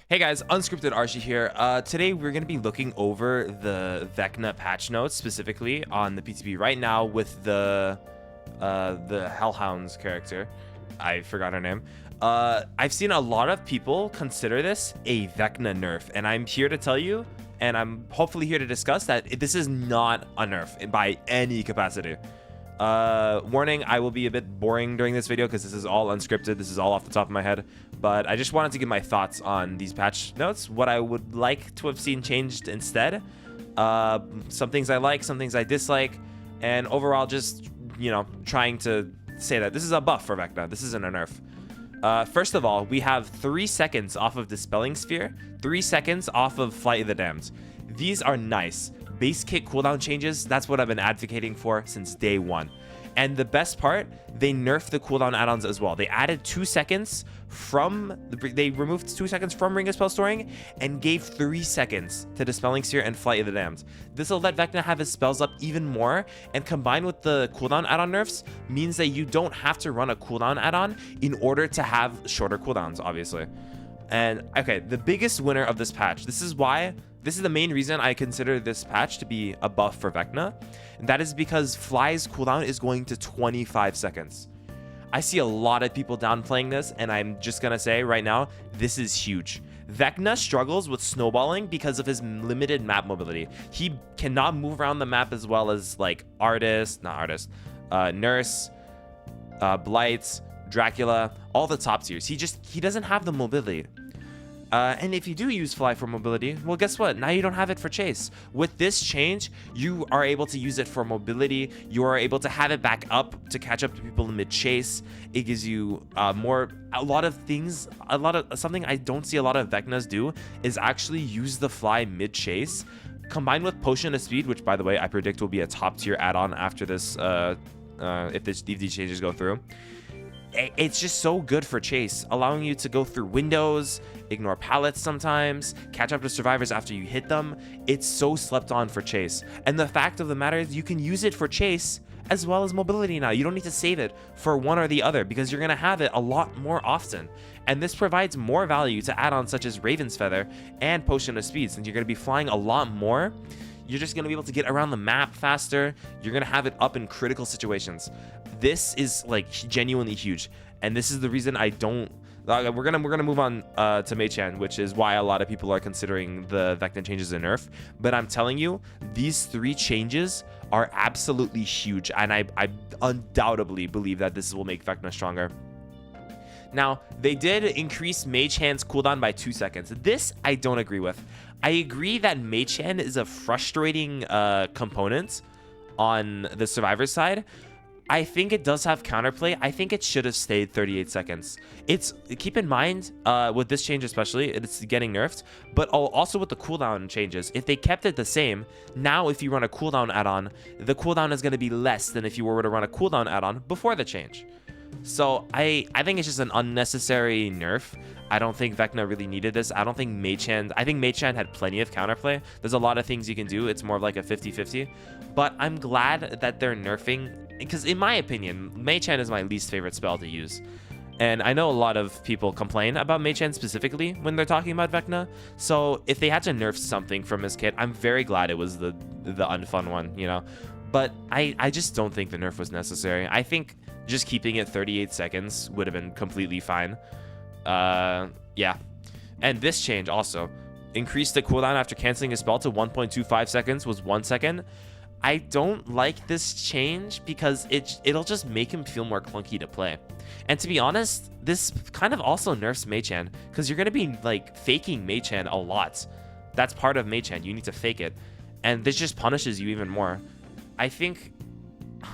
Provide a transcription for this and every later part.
Hey guys, Unscripted Archie here. Today we're going to be looking over the Vecna patch notes, specifically on the PTB right now with the Hellhounds character. I forgot her name. I've seen a lot of people consider this a Vecna nerf, and I'm here to tell you, and I'm hopefully here to discuss that this is not a nerf by any capacity. Warning, I will be a bit boring during this video because this is all unscripted. This is all off the top of my head, but I just wanted to give my thoughts on these patch notes, what I would like to have seen changed instead, some things I like, some things I dislike, and overall just, you know, trying to say that this is a buff for Vecna. This isn't a nerf. First of all, we have 3 seconds off of Dispelling Sphere, 3 seconds off of Flight of the Damned. These are nice. Base kit cooldown changes, that's what I've been advocating for since day one. And the best part, they nerfed the cooldown add-ons as well. They added 2 seconds they removed 2 seconds from Ring of Spell Storing and gave 3 seconds to Dispelling Sphere and Flight of the Damned. This will let Vecna have his spells up even more, and combined with the cooldown add-on nerfs means that you don't have to run a cooldown add-on in order to have shorter cooldowns, obviously. And okay, the biggest winner of this patch, this is the main reason I consider this patch to be a buff for Vecna, and that is because Fly's cooldown is going to 25 seconds. I see a lot of people downplaying this, and I'm just gonna say right now, this is huge. Vecna struggles with snowballing because of his limited map mobility. He cannot move around the map as well as like Nurse, Blight, Dracula, all the top tiers. He doesn't have the mobility. And if you do use Fly for mobility, well, guess what? Now you don't have it for Chase. With this change, you are able to use it for mobility. You are able to have it back up to catch up to people in mid-chase. It gives you something I don't see a lot of Vecnas do is actually use the Fly mid-chase. Combined with Potion of Speed, which, by the way, I predict will be a top-tier add-on after this, if these changes go through. It's just so good for Chase, allowing you to go through windows, ignore pallets sometimes, catch up to survivors after you hit them. It's so slept on for Chase. And the fact of the matter is you can use it for Chase as well as mobility now. You don't need to save it for one or the other because you're going to have it a lot more often. And this provides more value to add-ons such as Raven's Feather and Potion of Speed, since you're going to be flying a lot more. You're just going to be able to get around the map faster. You're going to have it up in critical situations. This is like genuinely huge. And this is the reason I don't... We're gonna move on to Mage, which is why a lot of people are considering the Vecna changes a nerf. But I'm telling you, these 3 changes are absolutely huge. And I undoubtedly believe that this will make Vecna stronger. Now, they did increase Mage Hand's cooldown by 2 seconds. This I don't agree with. I agree that Mage Hand is a frustrating component on the Survivor side. I think it does have counterplay. I think it should have stayed 38 seconds. Keep in mind, with this change especially, it's getting nerfed, but also with the cooldown changes. If they kept it the same, now if you run a cooldown add-on, the cooldown is going to be less than if you were to run a cooldown add-on before the change. So I think it's just an unnecessary nerf. I don't think Vecna really needed this. I think Mage Hand had plenty of counterplay. There's a lot of things you can do. It's more of like a 50-50. But I'm glad that they're nerfing, because in my opinion, Mage Hand is my least favorite spell to use. And I know a lot of people complain about Mage Hand specifically when they're talking about Vecna. So if they had to nerf something from his kit, I'm very glad it was the unfun one, you know. But I just don't think the nerf was necessary. I think just keeping it 38 seconds would have been completely fine. Yeah. And this change also increased the cooldown after canceling a spell to 1.25 seconds was 1 second. I don't like this change because it'll just make him feel more clunky to play. And to be honest, this kind of also nerfs Mage Hand because you're going to be like faking Mage Hand a lot. That's part of Mage Hand. You need to fake it. And this just punishes you even more. I think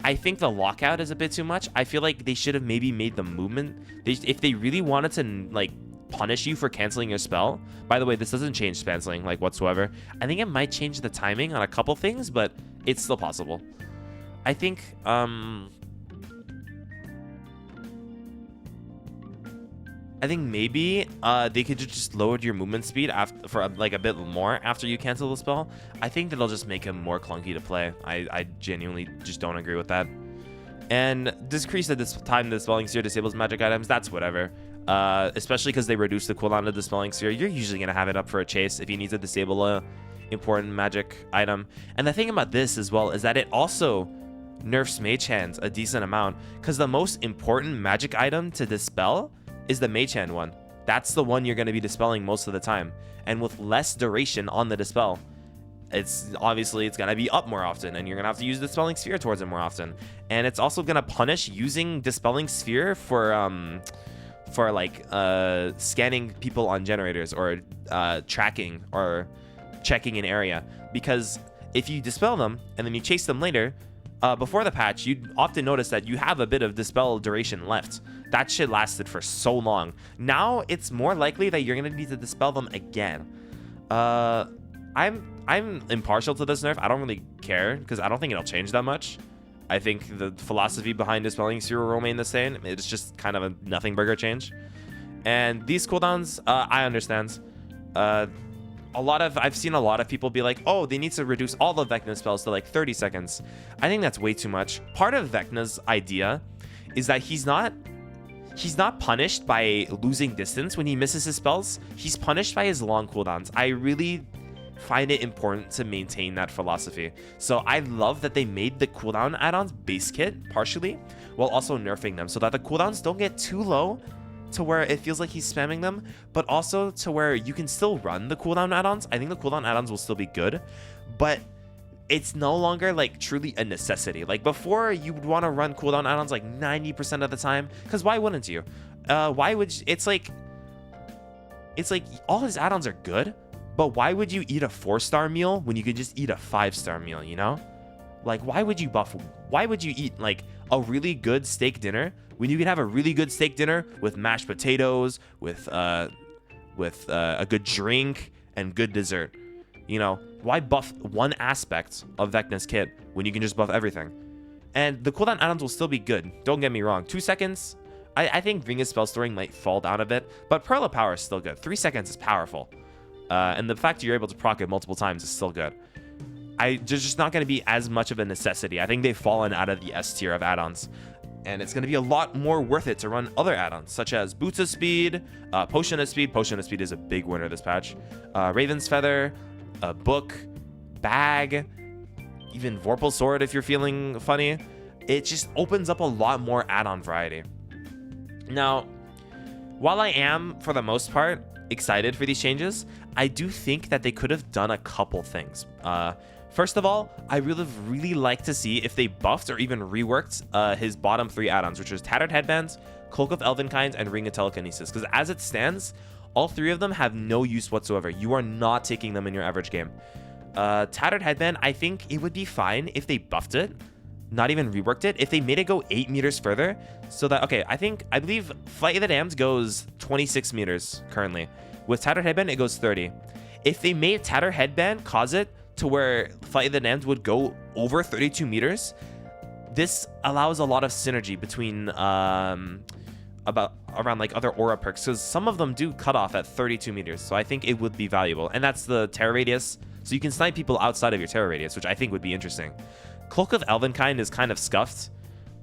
the lockout is a bit too much. I feel like they should have maybe made the movement. If they really wanted to like punish you for canceling your spell. By the way, this doesn't change canceling like whatsoever. I think it might change the timing on a couple things, but it's still possible. I think maybe they could just lowered your movement speed for like a bit more after you cancel the spell. I think that'll just make him more clunky to play. I genuinely just don't agree with that. And decrease the time the Dispelling Sphere disables magic items, that's whatever. especially because they reduce the cooldown of Dispelling Sphere. You're usually going to have it up for a chase if you need to disable a important magic item. And the thing about this as well is that it also nerfs Mage Hands a decent amount, because the most important magic item to dispel is the Mage Hand one. That's the one you're going to be dispelling most of the time, and with less duration on the dispel, it's obviously it's going to be up more often, and you're going to have to use Dispelling Sphere towards it more often. And it's also going to punish using Dispelling Sphere for like scanning people on generators, or tracking or checking an area, because if you dispel them and then you chase them later, before the patch, you'd often notice that you have a bit of dispel duration left. That shit lasted for so long. Now it's more likely that you're gonna need to dispel them again. I'm impartial to this nerf. I don't really care, because I don't think it'll change that much. I think the philosophy behind Dispelling Sphere will remain the same. It's just kind of a nothing burger change. And these cooldowns, I understand. I've seen a lot of people be like, oh, they need to reduce all the Vecna spells to like 30 seconds. I think that's way too much. Part of Vecna's idea is that he's not punished by losing distance when he misses his spells. He's punished by his long cooldowns. I really find it important to maintain that philosophy. So I love that they made the cooldown add-ons base kit partially, while also nerfing them so that the cooldowns don't get too low to where it feels like he's spamming them, but also to where you can still run the cooldown add-ons. I think the cooldown add-ons will still be good, but it's no longer like truly a necessity. Like before, you would want to run cooldown add-ons like 90% of the time, because why wouldn't you? Why would you? It's like all his add-ons are good, but why would you eat a 4-star meal when you could just eat a 5-star meal, you know? Like, why would you eat like a really good steak dinner when you can have a really good steak dinner with mashed potatoes, with a good drink and good dessert? You know, why buff one aspect of Vecna's kit when you can just buff everything? And the cooldown add-ons will still be good. Don't get me wrong. 2 seconds, I think Ringa's spell storing might fall down a bit, but Pearl of Power is still good. 3 seconds is powerful. And the fact you're able to proc it multiple times is still good. There's just not going to be as much of a necessity. I think they've fallen out of the S tier of add-ons. And it's going to be a lot more worth it to run other add-ons, such as Boots of Speed, Potion of Speed. Potion of Speed is a big winner this patch. Raven's Feather, a Book, Bag, even Vorpal Sword if you're feeling funny. It just opens up a lot more add-on variety. Now, while I am, for the most part, excited for these changes, I do think that they could have done a couple things. First of all, I really like to see if they buffed or even reworked his bottom 3 add-ons, which was Tattered Headbands, Cloak of Elvenkind, and Ring of Telekinesis. Because as it stands, all 3 of them have no use whatsoever. You are not taking them in your average game. Tattered Headband, I think it would be fine if they buffed it, not even reworked it. If they made it go 8 meters further, so that, okay, I believe Flight of the Damned goes 26 meters currently. With Tattered Headband, it goes 30. If they made Tattered Headband cause it to where Flight of the Damned would go over 32 meters, this allows a lot of synergy between around like other aura perks, because some of them do cut off at 32 meters. So I think it would be valuable, and that's the terror radius. So you can snipe people outside of your terror radius, which I think would be interesting. Cloak of Elvenkind is kind of scuffed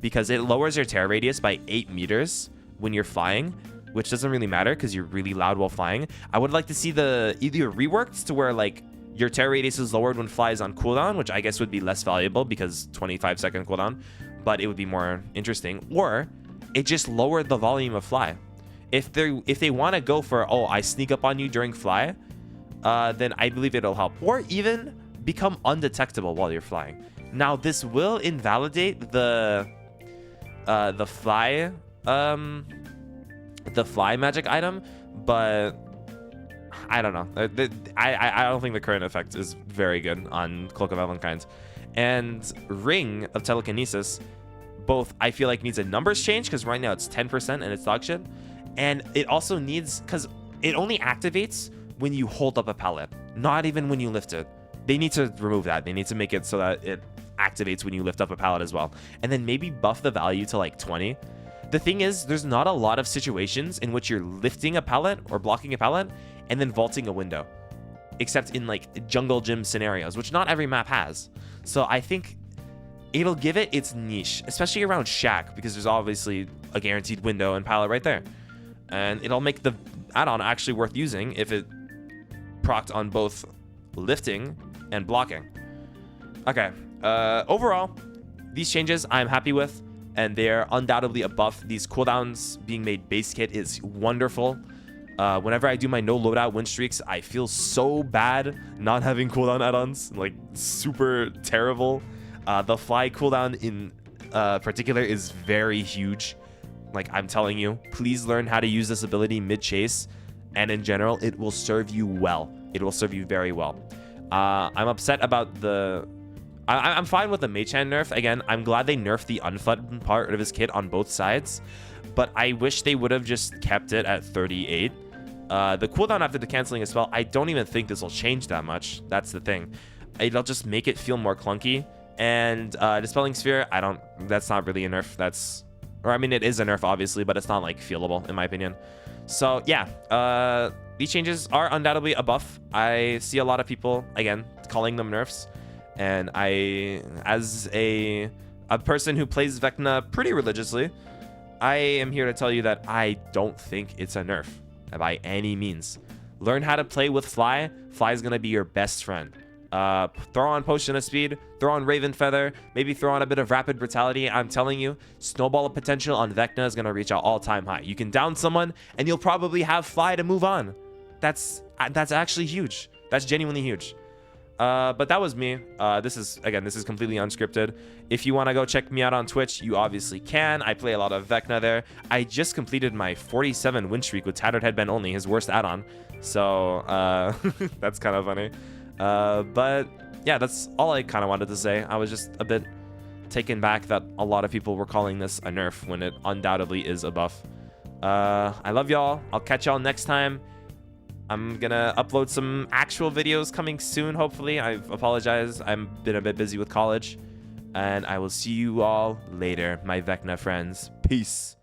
because it lowers your terror radius by 8 meters when you're flying, which doesn't really matter because you're really loud while flying. I would like to see the either reworked to where like your terror radius is lowered when flies on cooldown, which I guess would be less valuable because 25-second cooldown, but it would be more interesting. Or it just lowered the volume of fly. If they want to go for, oh, I sneak up on you during fly, then I believe it'll help. Or even become undetectable while you're flying. Now this will invalidate the fly magic item, but I don't know. I don't think the current effect is very good on Cloak of Elvenkind. And Ring of Telekinesis, both I feel like needs a numbers change, because right now it's 10% and it's dog shit. And it also needs, because it only activates when you hold up a pallet, not even when you lift it. They need to remove that. They need to make it so that it activates when you lift up a pallet as well. And then maybe buff the value to like 20. The thing is, there's not a lot of situations in which you're lifting a pallet or blocking a pallet and then vaulting a window, except in like jungle gym scenarios, which not every map has. So I think it'll give it its niche, especially around Shack, because there's obviously a guaranteed window and pallet right there. and it'll make the add-on actually worth using if it procced on both lifting and blocking. Okay, overall, these changes I'm happy with, and they're undoubtedly a buff. These cooldowns being made base kit is wonderful. Whenever I do my no loadout win streaks, I feel so bad not having cooldown add-ons, like super terrible. The fly cooldown in particular is very huge. Like, I'm telling you, please learn how to use this ability mid-chase, and in general, it will serve you well. It will serve you very well. I'm upset about the... I'm fine with the Mage Hand nerf. Again, I'm glad they nerfed the unfun part of his kit on both sides, but I wish they would have just kept it at 38. The cooldown after the canceling as well, I don't even think this will change that much. That's the thing. It'll just make it feel more clunky. And Dispelling Sphere, that's not really a nerf. Or I mean, it is a nerf, obviously, but it's not, like, feelable, in my opinion. So, yeah, these changes are undoubtedly a buff. I see a lot of people, again, calling them nerfs. And as a person who plays Vecna pretty religiously, I am here to tell you that I don't think it's a nerf by any means. Learn how to play with Fly. Fly is going to be your best friend. Throw on Potion of Speed, throw on Raven Feather, maybe throw on a bit of Rapid Brutality. I'm telling you, Snowball of Potential on Vecna is going to reach an all-time high. You can down someone, and you'll probably have Fly to move on. That's actually huge. That's genuinely huge. But that was me. This is completely unscripted. If you want to go check me out on Twitch, you obviously can. I play a lot of Vecna there. I just completed my 47 win streak with Tattered Headband only, his worst add-on. So, that's kind of funny. But yeah, that's all I kind of wanted to say. I was just a bit taken back that a lot of people were calling this a nerf when it undoubtedly is a buff. I love y'all. I'll catch y'all next time. I'm gonna upload some actual videos coming soon, hopefully. I apologize. I've been a bit busy with college. And I will see you all later, my Vecna friends. Peace.